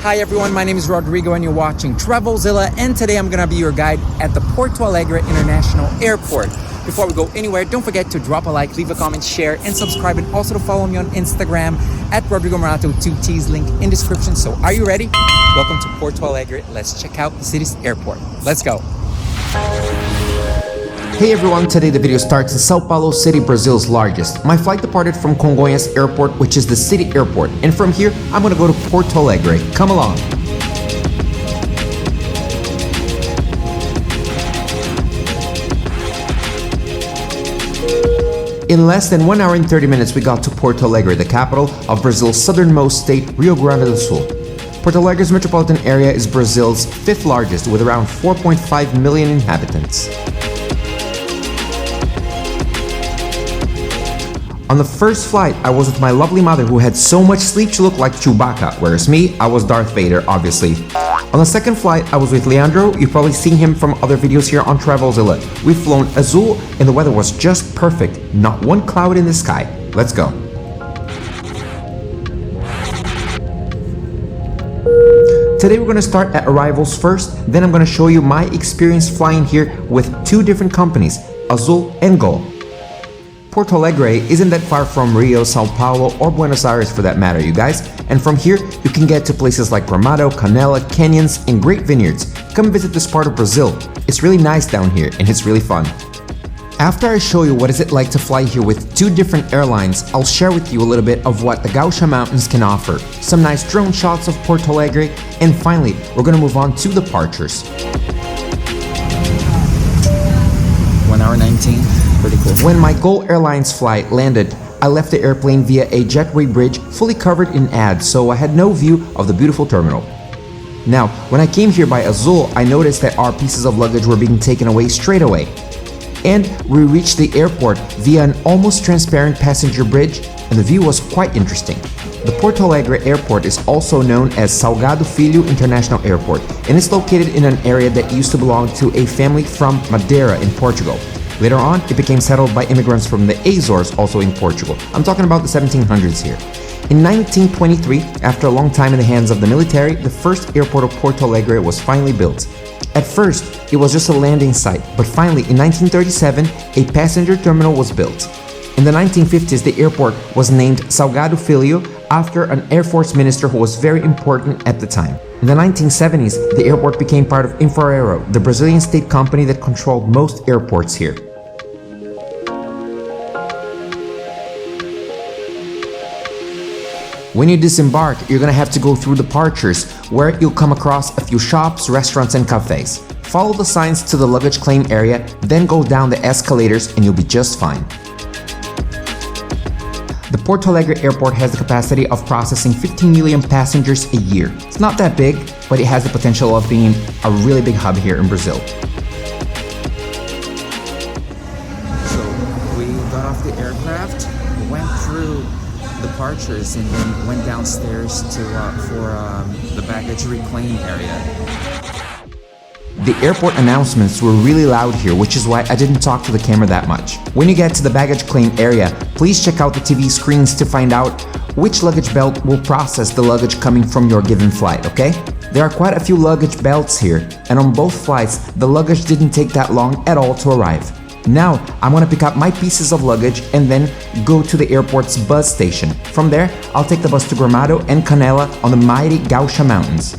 Hi everyone, my name is Rodrigo and you're watching Travelzilla, and today I'm gonna be your guide at the Porto Alegre International Airport. Before we go anywhere, don't forget to drop a like, leave a comment, share, and subscribe, and also to follow me on Instagram at Rodrigo Morato, 2T's, link in description. So are you ready? Welcome to Porto Alegre. Let's check out the city's airport. Let's go. Hey everyone, today the video starts in Sao Paulo City, Brazil's largest. My flight departed from Congonhas Airport, which is the city airport, and from here I'm gonna go to Porto Alegre. Come along. In less than 1 hour and 30 minutes we got to Porto Alegre, the capital of Brazil's southernmost state, Rio Grande do Sul. Porto Alegre's metropolitan area is Brazil's 5th largest, with around 4.5 million inhabitants. On the first flight, I was with my lovely mother who had so much sleep she looked like Chewbacca, whereas me, I was Darth Vader, obviously. On the second flight, I was with Leandro. You've probably seen him from other videos here on Travelzilla. We've flown Azul and the weather was just perfect, not one cloud in the sky. Let's go. Today we're going to start at arrivals first, then I'm going to show you my experience flying here with two different companies, Azul and Gol. Porto Alegre isn't that far from Rio, Sao Paulo, or Buenos Aires for that matter, you guys. And from here, you can get to places like Gramado, Canela, canyons, and great vineyards. Come visit this part of Brazil. It's really nice down here, and it's really fun. After I show you what is it like to fly here with two different airlines, I'll share with you a little bit of what the Gaúcha Mountains can offer, some nice drone shots of Porto Alegre, and finally, we're gonna move on to departures. 1 hour 19. Pretty cool. When my Gol Airlines flight landed, I left the airplane via a jetway bridge fully covered in ads, so I had no view of the beautiful terminal. Now, when I came here by Azul, I noticed that our pieces of luggage were being taken away straight away. And we reached the airport via an almost transparent passenger bridge, and the view was quite interesting. The Porto Alegre Airport is also known as Salgado Filho International Airport, and it's located in an area that used to belong to a family from Madeira in Portugal. Later on, it became settled by immigrants from the Azores, also in Portugal. I'm talking about the 1700s here. In 1923, after a long time in the hands of the military, the first airport of Porto Alegre was finally built. At first, it was just a landing site, but finally in 1937, a passenger terminal was built. In the 1950s, the airport was named Salgado Filho after an Air Force minister who was very important at the time. In the 1970s, the airport became part of Infraero, the Brazilian state company that controlled most airports here. When you disembark, you're gonna have to go through departures, where you'll come across a few shops, restaurants, and cafes. Follow the signs to the luggage claim area, then go down the escalators and you'll be just fine. The Porto Alegre Airport has the capacity of processing 15 million passengers a year. It's not that big, but it has the potential of being a really big hub here in Brazil. So we got off the aircraft, went through departures, and then went downstairs to for the baggage reclaim area. The airport announcements were really loud here, which is why I didn't talk to the camera that much. When you get to the baggage claim area, please check out the TV screens to find out which luggage belt will process the luggage coming from your given flight, okay? There are quite a few luggage belts here, and on both flights, the luggage didn't take that long at all to arrive. Now, I'm gonna pick up my pieces of luggage and then go to the airport's bus station. From there, I'll take the bus to Gramado and Canela on the mighty Gaúcha Mountains.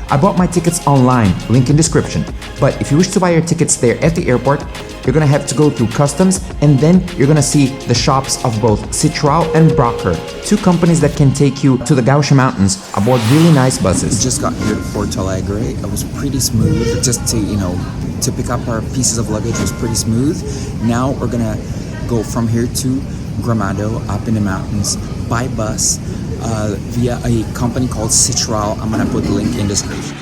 I bought my tickets online, link in description. But if you wish to buy your tickets there at the airport, you're gonna have to go through customs, and then you're gonna see the shops of both Citral and Brocker, two companies that can take you to the Gaúcha Mountains aboard really nice buses. We just got here to Porto Alegre. It was pretty smooth. Just to pick up our pieces of luggage was pretty smooth. Now we're gonna go from here to Gramado, up in the mountains, by bus, via a company called Citral. I'm gonna put the link in description.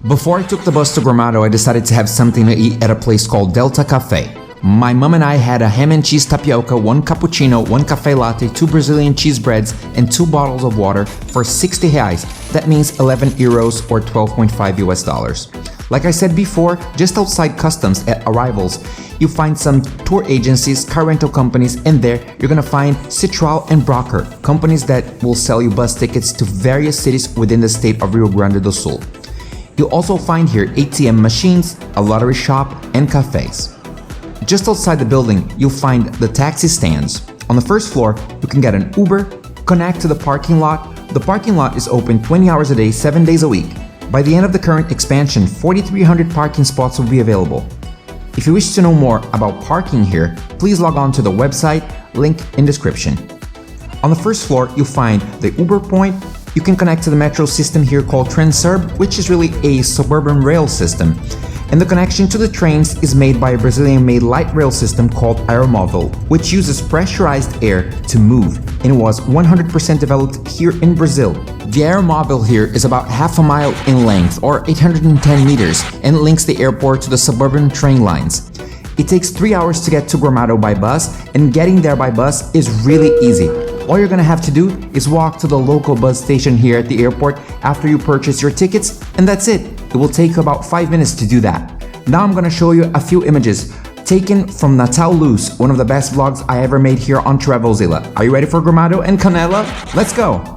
Before I took the bus to Gramado, I decided to have something to eat at a place called Delta Cafe. My mom and I had a ham and cheese tapioca, 1 cappuccino, 1 cafe latte, 2 Brazilian cheese breads, and 2 bottles of water for 60 reais. That means 11 euros or 12.5 US dollars. Like I said before, just outside customs at arrivals, you find some tour agencies, car rental companies, and there you're gonna find Citral and Brocker, companies that will sell you bus tickets to various cities within the state of Rio Grande do Sul. You'll also find here ATM machines, a lottery shop, and cafes. Just outside the building, you'll find the taxi stands. On the first floor, you can get an Uber, connect to the parking lot. The parking lot is open 20 hours a day, 7 days a week. By the end of the current expansion, 4,300 parking spots will be available. If you wish to know more about parking here, please log on to the website, link in description. On the first floor, you'll find the Uber point. You can connect to the metro system here called Transurb, which is really a suburban rail system. And the connection to the trains is made by a Brazilian-made light rail system called Aeromóvel, which uses pressurized air to move, and was 100% developed here in Brazil. The Aeromóvel here is about half a mile in length, or 810 meters, and links the airport to the suburban train lines. It takes 3 hours to get to Gramado by bus, and getting there by bus is really easy. All you're gonna have to do is walk to the local bus station here at the airport after you purchase your tickets, and that's it. It will take about 5 minutes to do that. Now I'm gonna show you a few images taken from Natal Luz, one of the best vlogs I ever made here on Travelzilla. Are you ready for Gramado and Canela? Let's go!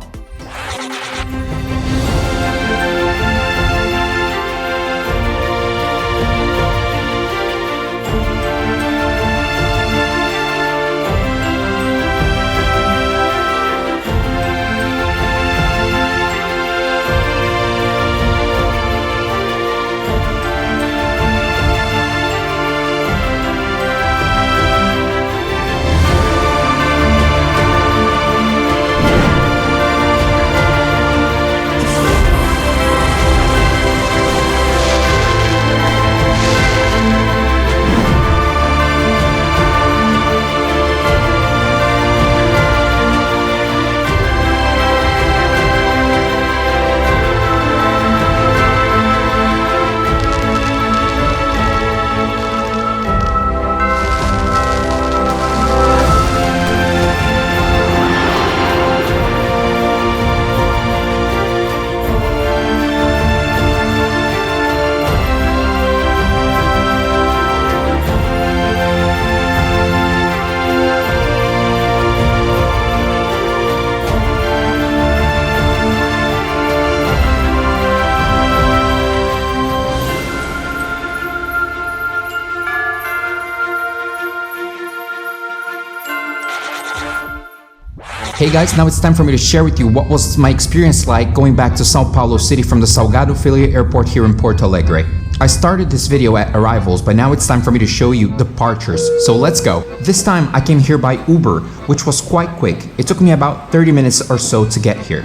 Hey guys, now it's time for me to share with you what was my experience like going back to Sao Paulo City from the Salgado Filho Airport here in Porto Alegre. I started this video at arrivals, but now it's time for me to show you departures, so let's go. This time I came here by Uber, which was quite quick. It took me about 30 minutes or so to get here.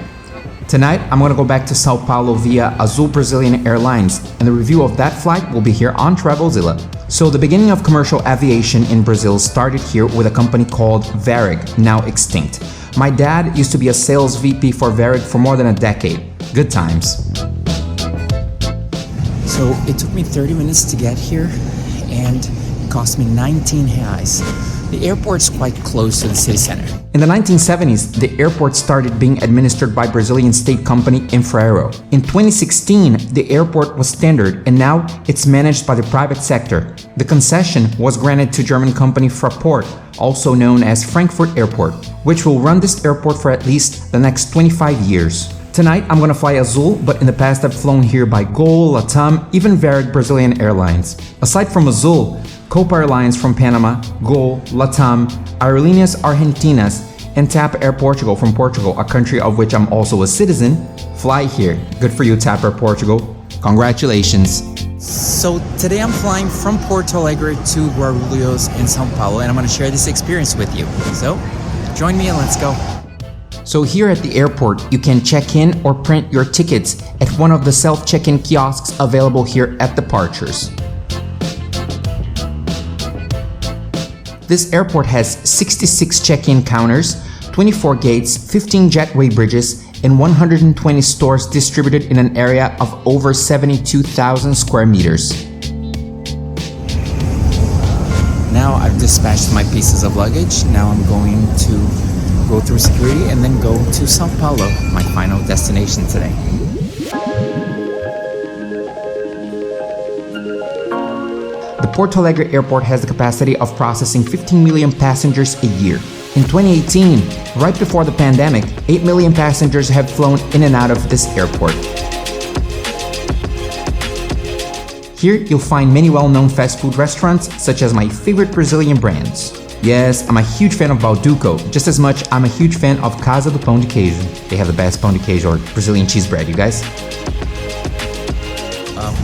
Tonight, I'm gonna go back to Sao Paulo via Azul Brazilian Airlines, and the review of that flight will be here on Travelzilla. So the beginning of commercial aviation in Brazil started here with a company called Varig, now extinct. My dad used to be a sales VP for Varig for more than a decade. Good times. So it took me 30 minutes to get here, and it cost me 19 reais. The airport's quite close to the city center. In the 1970s, the airport started being administered by Brazilian state company Infraero. In 2016, the airport was standard, and now it's managed by the private sector. The concession was granted to German company Fraport, also known as Frankfurt Airport, which will run this airport for at least the next 25 years. Tonight, I'm gonna fly Azul, but in the past I've flown here by Gol, Latam, even Varig Brazilian Airlines. Aside from Azul, Copa Airlines from Panama, Gol, Latam, Aerolíneas Argentinas, and TAP Air Portugal from Portugal, a country of which I'm also a citizen, fly here. Good for you, TAP Air Portugal. Congratulations. So today I'm flying from Porto Alegre to Guarulhos in Sao Paulo, and I'm gonna share this experience with you. So join me and let's go. So here at the airport, you can check in or print your tickets at one of the self-check-in kiosks available here at departures. This airport has 66 check-in counters, 24 gates, 15 jetway bridges, and 120 stores distributed in an area of over 72,000 square meters. Now I've dispatched my pieces of luggage. Now I'm going to go through security and then go to Sao Paulo, my final destination today. The Porto Alegre Airport has the capacity of processing 15 million passengers a year. In 2018, right before the pandemic, 8 million passengers have flown in and out of this airport. Here, you'll find many well-known fast food restaurants, such as my favorite Brazilian brands. Yes, I'm a huge fan of Balduco, just as much I'm a huge fan of Casa do Pão de Queijo. They have the best pão de queijo, or Brazilian cheese bread, you guys.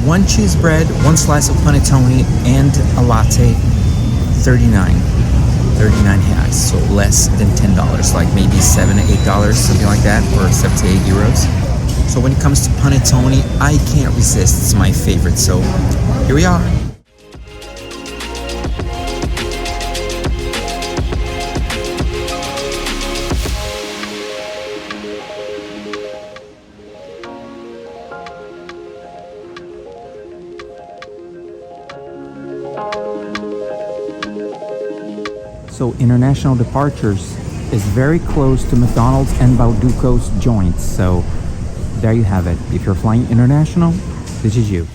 One cheese bread, one slice of panettone, and a latte, 39 reais, so less than $10, like maybe $7 to $8, something like that, or 7 to 8 euros. So when it comes to panettone, I can't resist, it's my favorite, so here we are. So International Departures is very close to McDonald's and Balduco's joints, so there you have it. If you're flying international, this is you.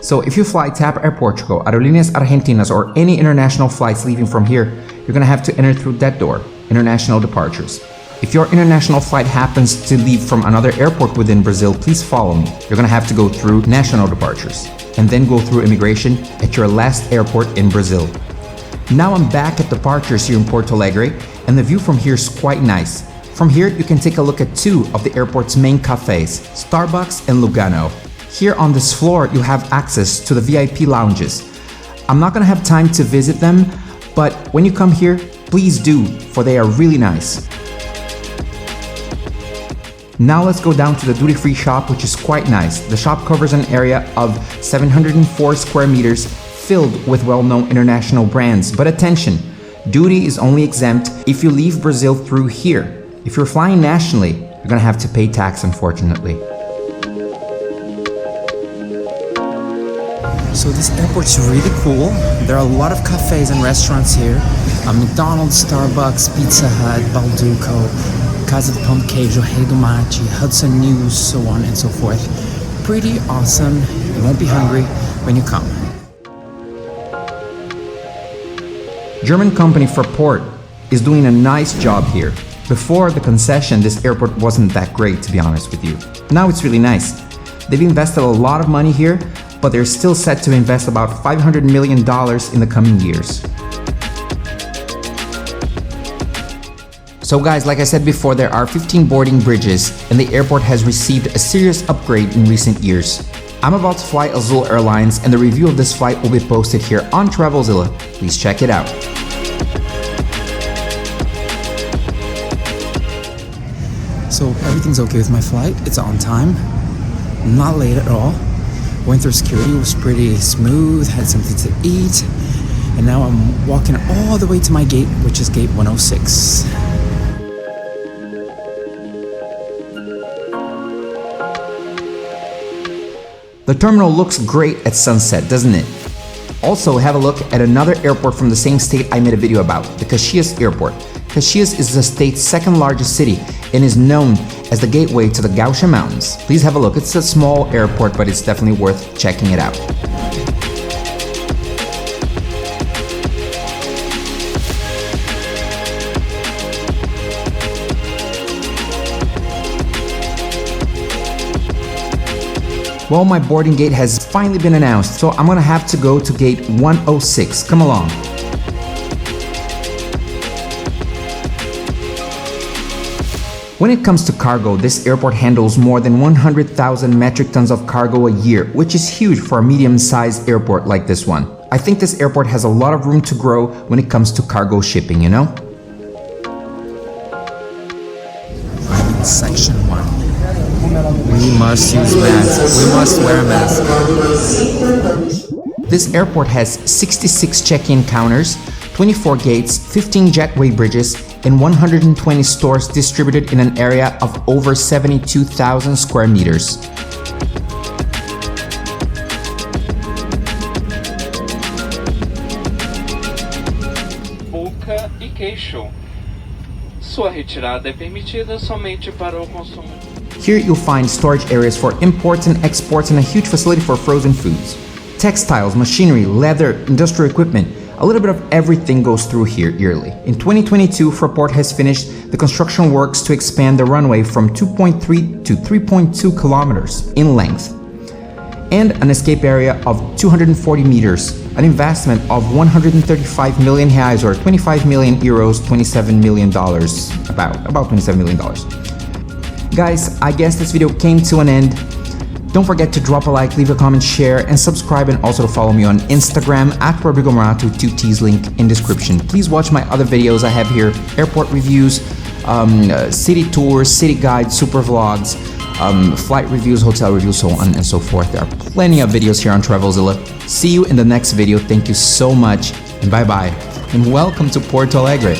So if you fly TAP Air Portugal, Aerolíneas Argentinas, or any international flights leaving from here, you're gonna have to enter through that door, International Departures. If your international flight happens to leave from another airport within Brazil, please follow me. You're gonna have to go through National Departures, and then go through immigration at your last airport in Brazil. Now I'm back at departures here in Porto Alegre, and the view from here is quite nice. From here, you can take a look at two of the airport's main cafes, Starbucks and Lugano. Here on this floor, you have access to the VIP lounges. I'm not gonna have time to visit them, but when you come here, please do, for they are really nice. Now let's go down to the duty-free shop, which is quite nice. The shop covers an area of 704 square meters, filled with well-known international brands. But attention, duty is only exempt if you leave Brazil through here. If you're flying nationally, you're gonna have to pay tax, unfortunately. So this airport's really cool. There are a lot of cafes and restaurants here. McDonald's, Starbucks, Pizza Hut, Balduco, Casa do Pão de Queijo, Rei do Mate, Hudson News, so on and so forth. Pretty awesome. You won't be hungry when you come. German company Fraport is doing a nice job here. Before the concession, this airport wasn't that great, to be honest with you. Now it's really nice. They've invested a lot of money here, but they're still set to invest about $500 million in the coming years. So guys, like I said before, there are 15 boarding bridges, and the airport has received a serious upgrade in recent years. I'm about to fly Azul Airlines, and the review of this flight will be posted here on Travelzilla. Please check it out. So everything's okay with my flight. It's on time. Not late at all. Went through security, was pretty smooth, had something to eat. And now I'm walking all the way to my gate, which is gate 106. The terminal looks great at sunset, doesn't it? Also, have a look at another airport from the same state I made a video about, the Caxias Airport. Caxias is the state's second largest city and is known as the gateway to the Gaúcha Mountains. Please have a look. It's a small airport, but it's definitely worth checking it out. Well, my boarding gate has finally been announced, so I'm gonna have to go to gate 106. Come along. When it comes to cargo, this airport handles more than 100,000 metric tons of cargo a year, which is huge for a medium-sized airport like this one. I think this airport has a lot of room to grow when it comes to cargo shipping, you know? I'm in section 1. We must use masks. We must wear a mask. This airport has 66 check-in counters, 24 gates, 15 jetway bridges, and 120 stores distributed in an area of over 72,000 square meters. Boca e queixo. Sua retirada é permitida somente para o consumo. Here you'll find storage areas for imports and exports and a huge facility for frozen foods. textiles, machinery, leather, industrial equipment. A little bit of everything goes through here yearly. In 2022, Fraport has finished the construction works to expand the runway from 2.3 to 3.2 kilometers in length, and an escape area of 240 meters, an investment of 135 million reais or 25 million euros, $27 million, about $27 million. Guys, I guess this video came to an end. Don't forget to drop a like, leave a comment, share, and subscribe, and also to follow me on Instagram at Rodrigo Morato, 2T's link in description. Please watch my other videos I have here, airport reviews, city tours, city guides, super vlogs, flight reviews, hotel reviews, so on and so forth. There are plenty of videos here on Travelzilla. See you in the next video. Thank you so much, and bye-bye, and welcome to Porto Alegre.